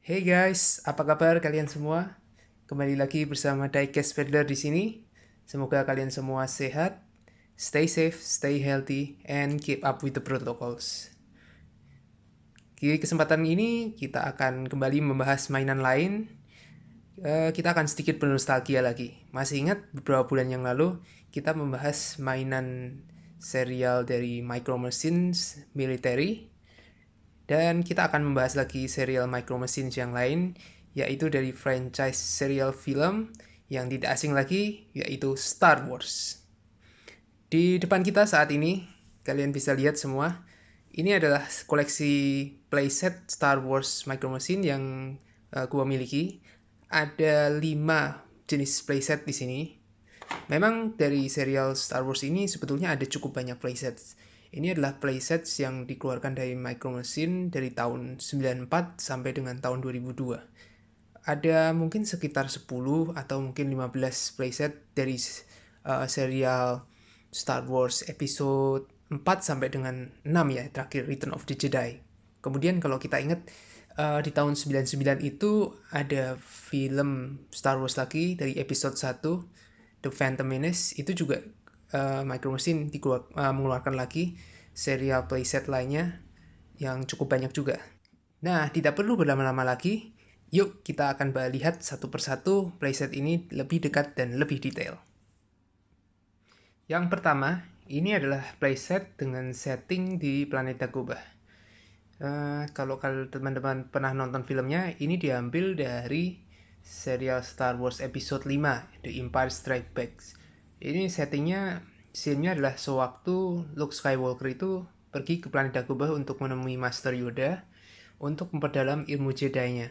Hey guys, apa kabar kalian semua? Kembali lagi bersama Diecast Peddler di sini. Semoga kalian semua sehat, stay safe, stay healthy, and keep up with the protocols. Di kesempatan ini kita akan kembali membahas mainan lain. Kita akan sedikit bernostalgia lagi. Masih ingat beberapa bulan yang lalu kita membahas mainan serial dari Micro Machines Military. Dan kita akan membahas lagi serial Micro Machines yang lain, yaitu dari franchise serial film yang tidak asing lagi, yaitu Star Wars. Di depan kita saat ini, kalian bisa lihat semua, ini adalah koleksi playset Star Wars Micro Machine yang gua miliki. Ada 5 jenis playset di sini. Memang dari serial Star Wars ini sebetulnya ada cukup banyak playsets. Ini adalah playsets yang dikeluarkan dari Micro Machine dari tahun 94 sampai dengan tahun 2002. Ada mungkin sekitar 10 atau mungkin 15 playset dari serial Star Wars episode 4 sampai dengan 6 ya, terakhir Return of the Jedi. Kemudian kalau kita ingat di tahun 99 itu ada film Star Wars lagi dari episode 1 The Phantom Menace, itu juga Micro Machine mengeluarkan lagi serial playset lainnya yang cukup banyak juga. Nah, tidak perlu berlama-lama lagi. Yuk kita akan lihat satu persatu playset ini lebih dekat dan lebih detail. Yang pertama, ini adalah playset dengan setting di planet Dagobah. Kalau teman-teman pernah nonton filmnya, ini diambil dari serial Star Wars episode 5, The Empire Strikes Back. Ini settingnya, scene-nya adalah sewaktu Luke Skywalker itu pergi ke planet Dagobah untuk menemui Master Yoda untuk memperdalam ilmu Jedi-nya.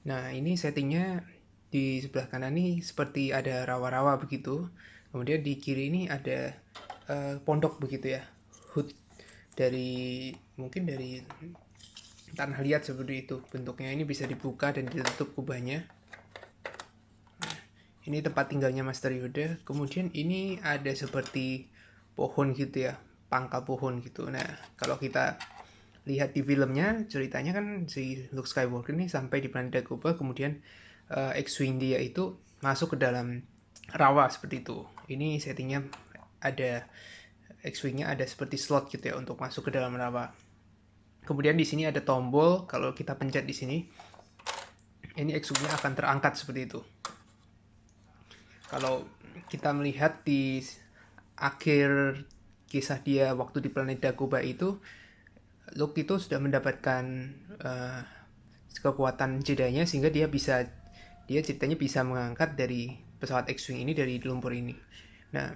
Nah, ini settingnya di sebelah kanan ini seperti ada rawa-rawa begitu. Kemudian di kiri ini ada pondok begitu ya. Hood mungkin dari tanah liat seperti itu bentuknya. Ini bisa dibuka dan ditutup kubahnya. Nah, ini tempat tinggalnya Master Yoda. Kemudian ini ada seperti pohon gitu ya, pangkal pohon gitu. Nah, kalau kita lihat di filmnya, ceritanya kan si Luke Skywalker ini sampai di planet Dagobah, kemudian X-Wing dia itu masuk ke dalam rawa seperti itu. Ini settingnya ada X-Wing-nya ada seperti slot gitu ya untuk masuk ke dalam rawa. Kemudian di sini ada tombol, kalau kita pencet di sini, ini X-Wing-nya akan terangkat seperti itu. Kalau kita melihat di akhir kisah dia waktu di planet Dagobah itu, Luke itu sudah mendapatkan kekuatan Jedi-nya sehingga dia ceritanya bisa mengangkat dari pesawat X-Wing ini dari lumpur ini. Nah,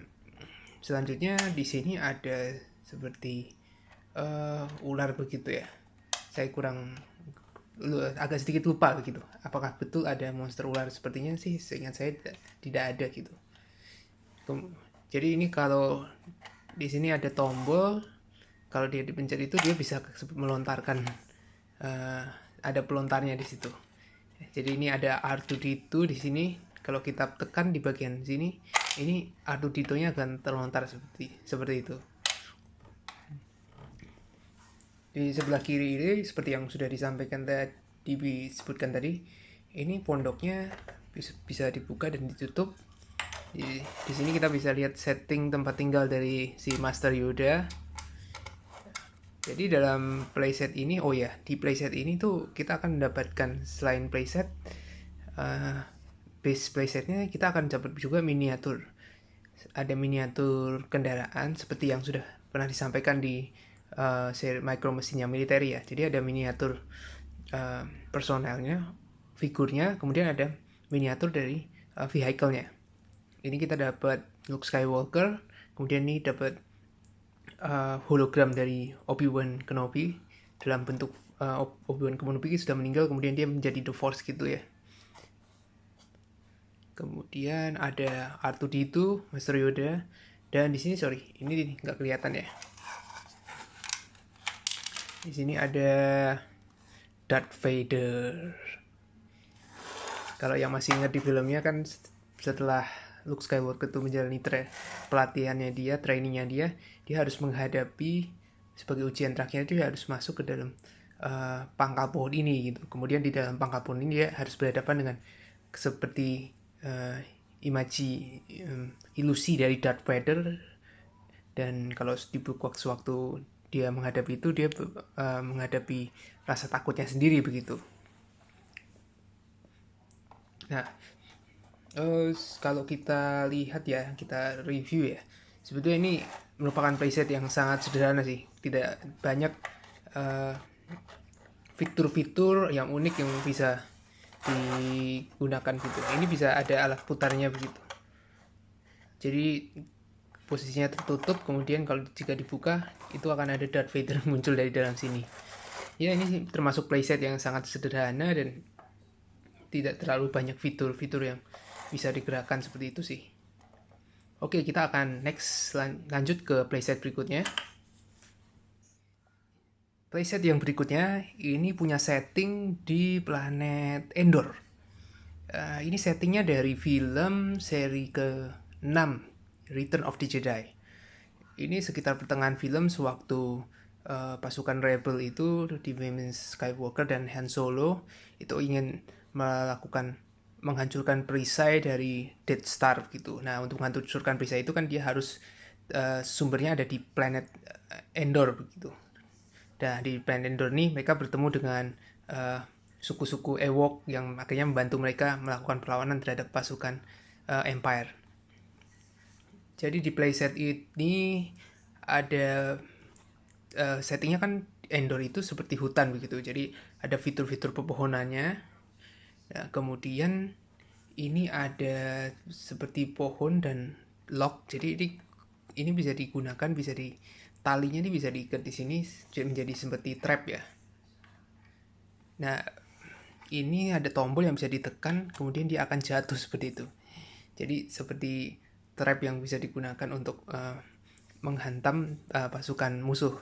selanjutnya di sini ada seperti ular begitu ya. Saya agak sedikit lupa begitu. Apakah betul ada monster ular? Sepertinya sih seingat saya tidak ada gitu. Jadi ini kalau di sini ada tombol, kalau dia dipencet itu dia bisa melontarkan ada pelontarnya di situ. Jadi ini ada R2D2 di sini. Kalau kita tekan di bagian sini, ini R2D2-nya akan terlontar seperti itu. Di sebelah kiri ini seperti yang sudah disebutkan tadi, ini pondoknya bisa dibuka dan ditutup. Di sini kita bisa lihat setting tempat tinggal dari si Master Yoda. Jadi dalam playset ini, di playset ini tuh kita akan mendapatkan selain playset, base playsetnya kita akan dapat juga miniatur. Ada miniatur kendaraan seperti yang sudah pernah disampaikan di seri Micro Machine yang militer ya. Jadi ada miniatur personelnya, figurnya, kemudian ada miniatur dari vehicle-nya. Ini kita dapat Luke Skywalker, kemudian ini dapat hologram dari Obi-Wan Kenobi dalam bentuk Obi-Wan Kenobi sudah meninggal, kemudian dia menjadi The Force gitu ya. Kemudian ada R2D2, Master Yoda, dan di sini ini nggak kelihatan ya. Di sini ada Darth Vader. Kalau yang masih ingat di filmnya kan setelah Luke Skywalker itu menjalani pelatihannya trainingnya dia harus menghadapi sebagai ujian terakhir itu harus masuk ke dalam pangkal pohon ini gitu. Kemudian di dalam pangkal pohon ini dia harus berhadapan dengan seperti ilusi dari Darth Vader, dan kalau di sewaktu dia menghadapi itu dia menghadapi rasa takutnya sendiri begitu. Nah, kalau kita lihat ya, kita review ya, sebetulnya ini merupakan playset yang sangat sederhana sih, tidak banyak fitur-fitur yang unik yang bisa digunakan gitu. Ini bisa ada alat putarnya begitu. Jadi posisinya tertutup, kemudian kalau jika dibuka itu akan ada Darth Vader muncul dari dalam sini. Ya, ini termasuk playset yang sangat sederhana dan tidak terlalu banyak fitur-fitur yang bisa digerakkan seperti itu sih. Oke, kita akan lanjut ke playset berikutnya. Playset yang berikutnya ini punya setting di planet Endor. Ini settingnya dari film seri ke-6 Return of the Jedi. Ini sekitar pertengahan film sewaktu pasukan rebel itu di Skywalker dan Han Solo itu ingin menghancurkan perisai dari Death Star gitu. Nah, untuk menghancurkan perisai itu kan dia harus sumbernya ada di planet Endor begitu. Nah, di planet Endor ini mereka bertemu dengan suku-suku Ewok yang akhirnya membantu mereka melakukan perlawanan terhadap pasukan Empire. Jadi di playset ini ada settingnya kan Endor itu seperti hutan begitu. Jadi ada fitur-fitur pepohonannya. Nah, kemudian ini ada seperti pohon dan log. Jadi ini bisa digunakan, talinya ini bisa diikat di sini menjadi seperti trap ya. Nah, ini ada tombol yang bisa ditekan, kemudian dia akan jatuh seperti itu. Jadi seperti trap yang bisa digunakan untuk menghantam pasukan musuh.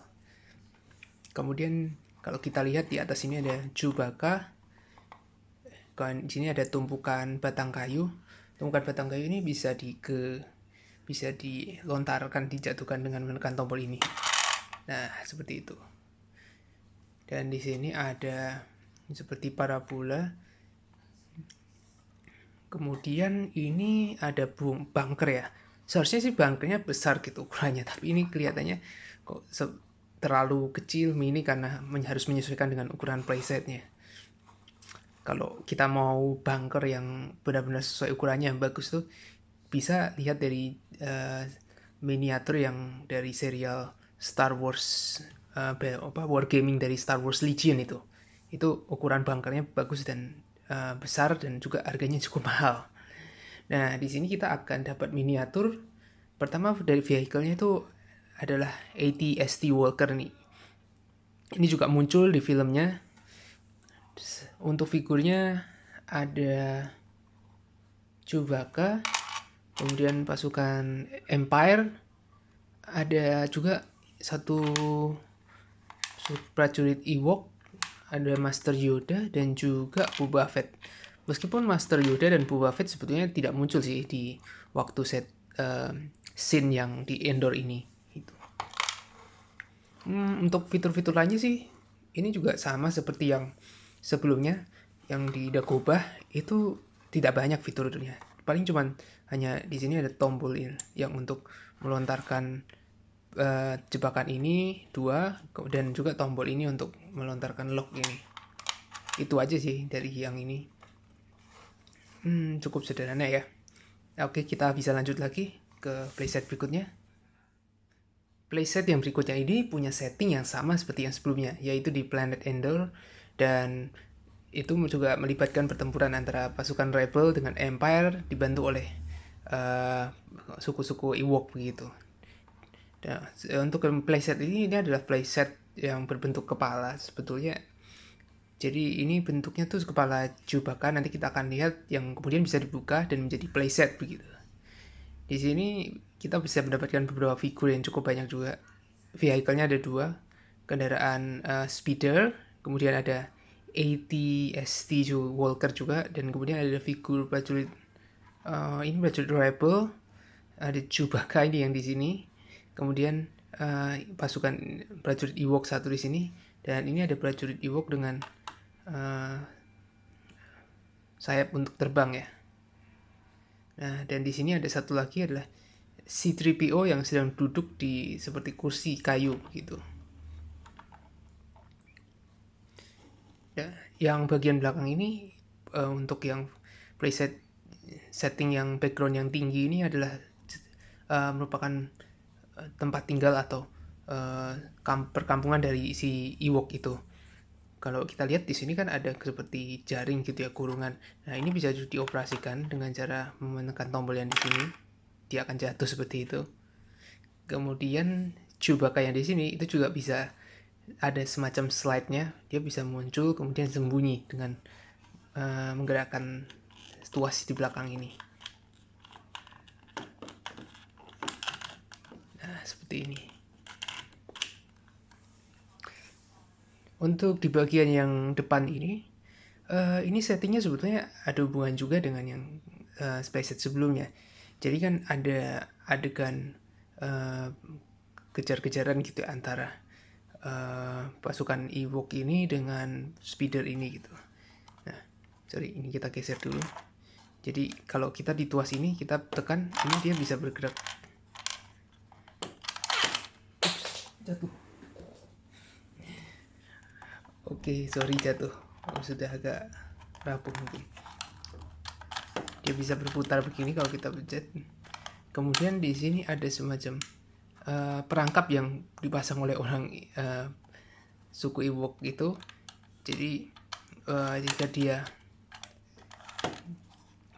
Kemudian kalau kita lihat di atas ini ada Chewbacca. Di sini ada tumpukan batang kayu. Tumpukan batang kayu ini bisa dilontarkan, dijatuhkan dengan menekan tombol ini. Nah, seperti itu. Dan di sini ada seperti parabola. Kemudian ini ada bunker ya. Seharusnya sih bunkernya besar gitu ukurannya, tapi ini kelihatannya kok terlalu kecil, mini, karena harus menyesuaikan dengan ukuran playsetnya. Kalau kita mau bunker yang benar-benar sesuai ukurannya yang bagus tuh, bisa lihat dari miniatur yang dari serial Star Wars, Wargaming dari Star Wars Legion itu ukuran bunkernya bagus dan besar, dan juga harganya cukup mahal. Nah, di sini kita akan dapat miniatur. Pertama dari vehicle-nya itu adalah AT-ST Walker nih. Ini juga muncul di filmnya. Untuk figurnya ada Chewbacca, kemudian pasukan Empire, ada juga satu prajurit Ewok, ada Master Yoda, dan juga Boba Fett. Meskipun Master Yoda dan Boba Fett sebetulnya tidak muncul sih di waktu scene yang di Endor ini. Gitu. Untuk fitur-fitur lainnya sih, ini juga sama seperti yang sebelumnya, yang di Dagobah itu tidak banyak fiturnya. Paling cuman hanya di sini ada tombol yang untuk melontarkan jebakan ini 2, dan juga tombol ini untuk melontarkan lock ini. Itu aja sih dari yang ini. Cukup sederhana ya. Oke, kita bisa lanjut lagi ke playset berikutnya. Playset yang berikutnya ini punya setting yang sama seperti yang sebelumnya, yaitu di planet Endor, dan itu juga melibatkan pertempuran antara pasukan rebel dengan Empire dibantu oleh suku-suku Ewok begitu. Nah, untuk playset ini adalah playset yang berbentuk kepala sebetulnya. Jadi ini bentuknya tuh kepala Chewbacca, nanti kita akan lihat, yang kemudian bisa dibuka dan menjadi playset begitu. Di sini kita bisa mendapatkan beberapa figur yang cukup banyak juga. Vehicle-nya ada 2, kendaraan speeder, kemudian ada AT-ST Walker juga, dan kemudian ada figur prajurit ini prajurit rebel, ada Chewbacca ini yang di sini, kemudian pasukan prajurit Ewok satu di sini, Dan ini ada prajurit Ewok dengan sayap untuk terbang ya. Nah, dan di sini ada satu lagi adalah C-3PO yang sedang duduk di seperti kursi kayu gitu. Ya, yang bagian belakang ini untuk yang preset setting yang background yang tinggi ini adalah merupakan tempat tinggal atau perkampungan dari si Ewok itu. Kalau kita lihat di sini kan ada seperti jaring gitu ya, kurungan. Nah, ini bisa dioperasikan dengan cara menekan tombol yang di sini. Dia akan jatuh seperti itu. Kemudian Chewbacca yang di sini itu juga bisa ada semacam slide-nya. Dia bisa muncul kemudian sembunyi dengan menggerakkan tuas di belakang ini. Nah, seperti ini. Untuk di bagian yang depan ini settingnya sebetulnya ada hubungan juga dengan yang spacet sebelumnya. Jadi kan ada adegan kejar-kejaran gitu antara pasukan Ewok ini dengan speeder ini gitu. Nah, sorry, ini kita geser dulu. Jadi kalau kita di tuas ini kita tekan, ini dia bisa bergerak. Ups, jatuh. Oke, sorry jatuh. Sudah agak rapuh mungkin. Dia bisa berputar begini kalau kita pencet. Kemudian di sini ada semacam perangkap yang dipasang oleh orang suku Ewok gitu. Jadi jika dia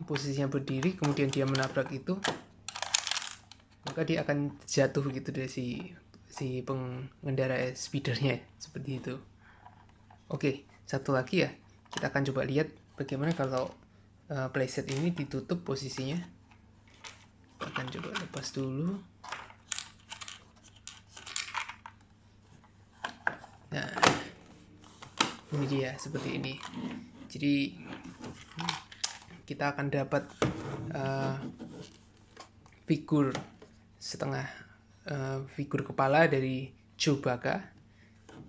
posisinya berdiri kemudian dia menabrak itu, maka dia akan jatuh gitu dari si pengendara speedernya seperti itu. Oke, satu lagi ya, kita akan coba lihat bagaimana kalau playset ini ditutup posisinya. Kita akan coba lepas dulu. Nah, ini dia seperti ini. Jadi kita akan dapat figur setengah figur kepala dari Chewbacca.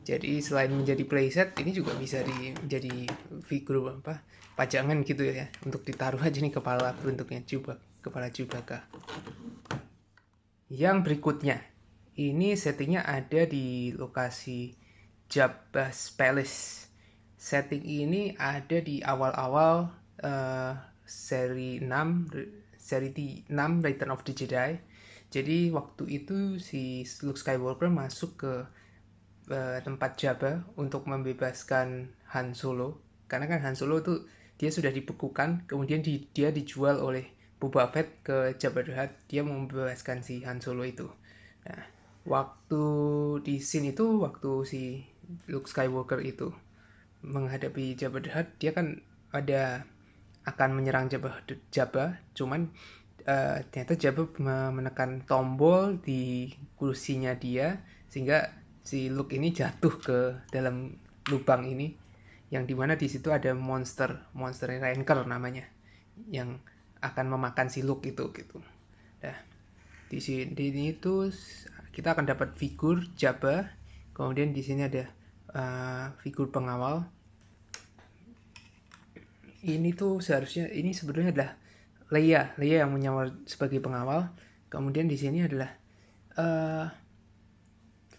Jadi selain menjadi playset, ini juga bisa menjadi figur pajangan gitu ya, untuk ditaruh aja nih kepala bentuknya kepala Chewbacca. Yang berikutnya, ini settingnya ada di lokasi Jabba's Palace. Setting ini ada di awal-awal seri 6 Return of the Jedi. Jadi waktu itu si Luke Skywalker masuk ke tempat Jabba untuk membebaskan Han Solo, karena kan Han Solo tuh dia sudah dibekukan, kemudian dia dijual oleh Boba Fett ke Jabba the Hutt. Dia mau membebaskan si Han Solo itu. Nah, waktu di scene itu, waktu si Luke Skywalker itu menghadapi Jabba the Hutt, dia kan akan menyerang Jabba, cuman ternyata Jabba menekan tombol di kursinya dia sehingga si Luke ini jatuh ke dalam lubang ini, yang dimana di situ ada monster Rancor namanya, yang akan memakan si Luke itu gitu. Nah, di sini itu kita akan dapat figur Jabba, kemudian di sini ada figur pengawal. Ini tuh seharusnya ini sebetulnya adalah Leia yang menyamar sebagai pengawal. Kemudian di sini adalah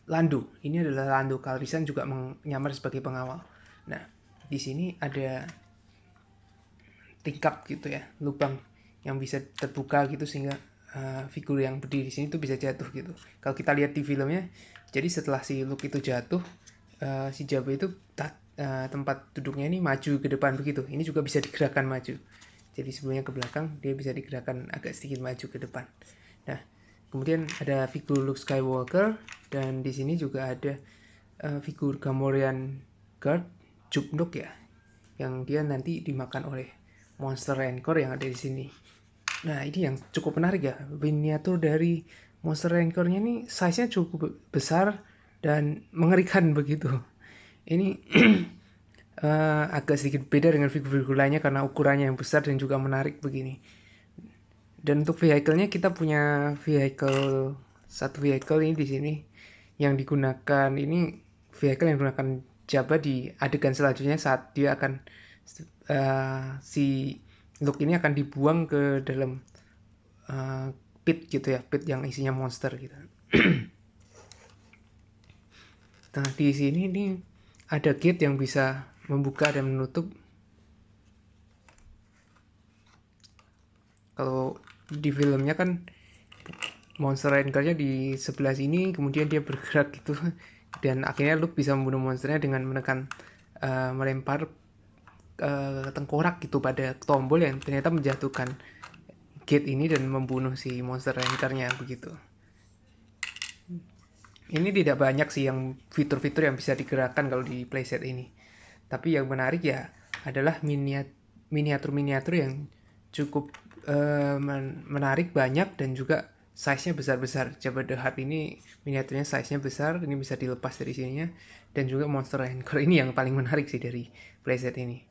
Lando. Ini adalah Lando Calrissian juga menyamar sebagai pengawal. Nah, di sini ada tingkap gitu ya, lubang yang bisa terbuka gitu sehingga figur yang berdiri di sini tuh bisa jatuh gitu. Kalau kita lihat di filmnya, jadi setelah si Luke itu jatuh, si Jabba itu tempat duduknya ini maju ke depan begitu. Ini juga bisa digerakkan maju. Jadi sebelumnya ke belakang, dia bisa digerakkan agak sedikit maju ke depan. Nah, kemudian ada figur Luke Skywalker, dan di sini juga ada figur Gamorrean Guard Jupnuk ya, yang dia nanti dimakan oleh monster Rancor yang ada di sini. Nah, ini yang cukup menarik ya, miniatur dari monster Rancornya ini size-nya cukup besar dan mengerikan begitu. Ini agak sedikit beda dengan figur-figur lainnya karena ukurannya yang besar dan juga menarik begini. Dan untuk vehicle-nya kita punya satu vehicle ini di sini yang digunakan ini vehicle yang menggunakan Jabba di adegan selanjutnya saat dia akan si Luke ini akan dibuang ke dalam pit gitu ya, pit yang isinya monster gitu. Nah di sini ini ada gate yang bisa membuka dan menutup. Kalau di filmnya kan monster rangernya di sebelah sini, kemudian dia bergerak gitu, dan akhirnya Luke bisa membunuh monsternya dengan menekan melempar tengkorak gitu pada tombol yang ternyata menjatuhkan gate ini dan membunuh si monster rangernya begitu. Ini tidak banyak sih yang fitur-fitur yang bisa digerakkan kalau di playset ini. Tapi yang menarik ya adalah miniatur-miniatur yang cukup menarik, banyak, dan juga size-nya besar-besar. Jabba the Hutt ini miniaturnya size-nya besar, ini bisa dilepas dari sininya. Dan juga Monster Ranger ini yang paling menarik sih dari playset ini.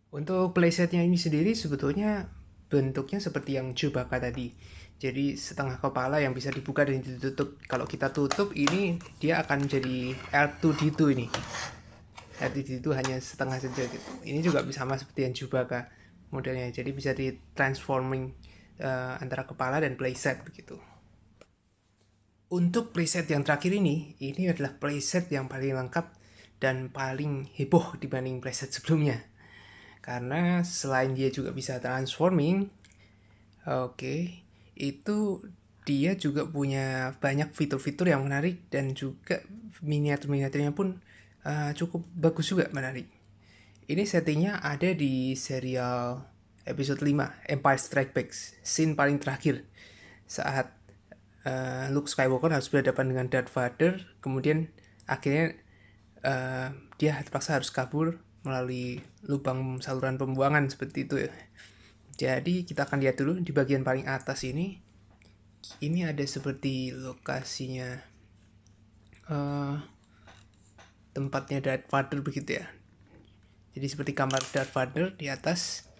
Untuk playsetnya ini sendiri sebetulnya bentuknya seperti yang Chewbacca tadi. Jadi setengah kepala yang bisa dibuka dan ditutup. Kalau kita tutup ini dia akan jadi R2D2 ini. R2D2 hanya setengah saja gitu. Ini juga sama seperti yang Chewbacca modelnya. Jadi bisa di transforming antara kepala dan playset begitu. Untuk playset yang terakhir ini adalah playset yang paling lengkap dan paling heboh dibanding playset sebelumnya. Karena selain dia juga bisa transforming, itu dia juga punya banyak fitur-fitur yang menarik dan juga miniatur-miniaturnya pun cukup bagus juga, menarik. Ini settingnya ada di serial episode 5 Empire Strikes Back, scene paling terakhir saat Luke Skywalker harus berhadapan dengan Darth Vader, kemudian akhirnya dia terpaksa harus kabur melalui lubang saluran pembuangan seperti itu ya. Jadi kita akan lihat dulu di bagian paling atas ini. Ini ada seperti lokasinya tempatnya Darth Vader begitu ya. Jadi seperti kamar Darth Vader di atas.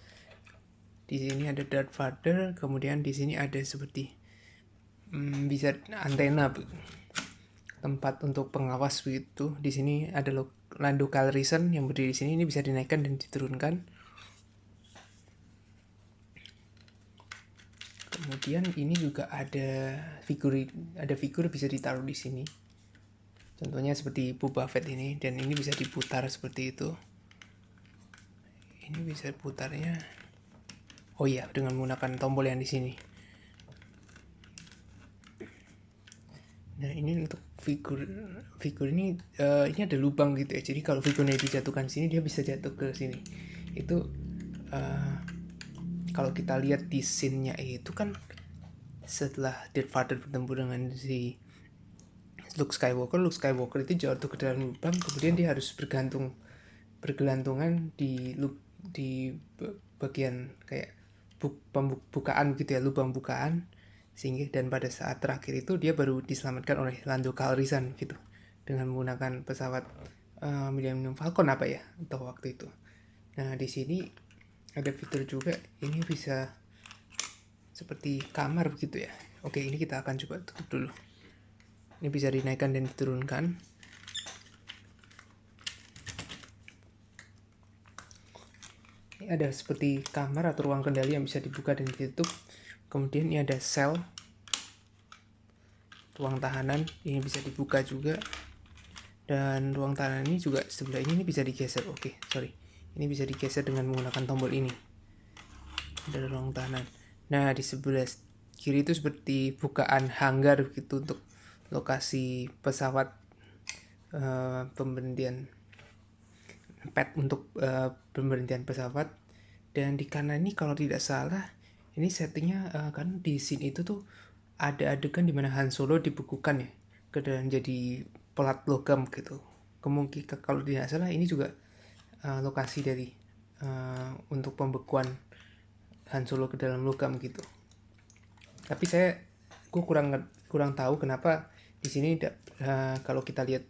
Di sini ada Darth Vader, kemudian di sini ada seperti bisa antena, tempat untuk pengawas begitu. Di sini ada Lando Calrissian yang berdiri di sini. Ini bisa dinaikkan dan diturunkan. Kemudian ini juga ada figur bisa ditaruh di sini. Contohnya seperti Boba Fett ini, dan ini bisa diputar seperti itu. Ini bisa putarnya. Oh iya, dengan menggunakan tombol yang di sini. Nah ini untuk figur ini ada lubang gitu ya. Jadi kalau figurnya dijatuhkan sini, dia bisa jatuh ke sini. Itu kalau kita lihat di scene-nya itu kan setelah Darth Vader bertemu dengan si Luke Skywalker itu jatuh ke dalam lubang, kemudian dia harus bergelantungan di bagian kayak pembukaan gitu ya, lubang bukaan, sehingga dan pada saat terakhir itu dia baru diselamatkan oleh Lando Calrissian gitu dengan menggunakan pesawat Millennium Falcon apa ya untuk waktu itu. Nah di sini ada fitur juga, ini bisa seperti kamar begitu ya. Oke, ini kita akan coba tutup dulu. Ini bisa dinaikkan dan diturunkan. Ini ada seperti kamar atau ruang kendali yang bisa dibuka dan ditutup. Kemudian ini ada sel, ruang tahanan, ini bisa dibuka juga. Dan ruang tahanan ini juga sebelah ini bisa digeser. Ini bisa digeser dengan menggunakan tombol ini. Ada ruang tahanan. Nah di sebelah kiri itu seperti bukaan hanggar begitu untuk lokasi pesawat pemberhentian pad untuk pemberhentian pesawat. Dan di kanan ini kalau tidak salah ini settingnya kan di scene itu tuh ada adegan dimana Han Solo dibekukan ya ke dalam jadi pelat logam gitu. Kemungkinan kalau tidak salah ini juga lokasi dari untuk pembekuan Han Solo ke dalam logam gitu. Tapi gue kurang tahu kenapa di sini kalau kita lihat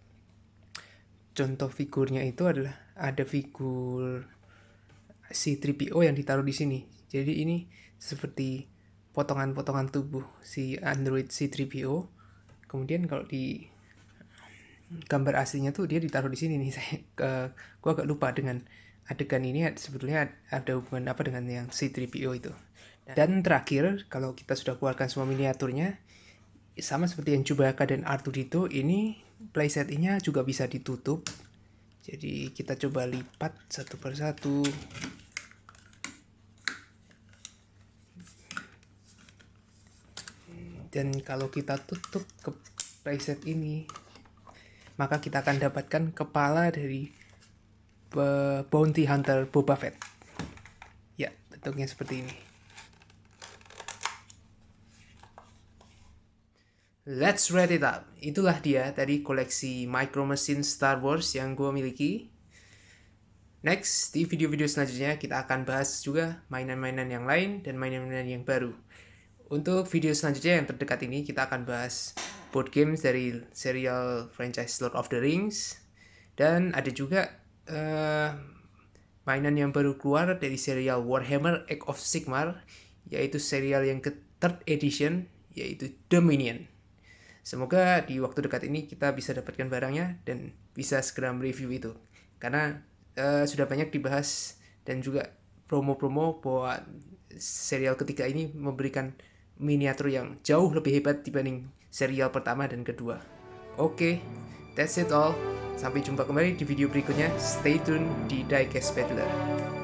contoh figurnya itu adalah ada figur C-3PO yang ditaruh di sini. Jadi ini seperti potongan-potongan tubuh si android C-3PO. Kemudian kalau gambar aslinya tuh dia ditaruh di sini nih. Gua agak lupa dengan adegan ini sebetulnya ada hubungan apa dengan yang C3PO itu. Dan terakhir, kalau kita sudah keluarkan semua miniaturnya, sama seperti yang Chewbacca dan Arturito, ini playsetnya juga bisa ditutup. Jadi kita coba lipat satu persatu. Dan kalau kita tutup ke playset ini, maka kita akan dapatkan kepala dari Bounty Hunter Boba Fett. Ya, bentuknya seperti ini. Let's wrap it up. Itulah dia tadi koleksi Micro Machines Star Wars yang gue miliki. Next, di video-video selanjutnya kita akan bahas juga mainan-mainan yang lain dan mainan-mainan yang baru. Untuk video selanjutnya yang terdekat ini kita akan bahas board games dari serial franchise Lord of the Rings. Dan ada juga mainan yang baru keluar dari serial Warhammer Age of Sigmar, yaitu serial yang ke 3rd edition, yaitu Dominion. Semoga di waktu dekat ini kita bisa dapatkan barangnya dan bisa segera mereview itu. Karena sudah banyak dibahas dan juga promo-promo bahwa serial ketiga ini memberikan miniatur yang jauh lebih hebat dibanding serial pertama dan kedua. Oke, that's it all. Sampai jumpa kembali di video berikutnya. Stay tune di Diecast Peddler.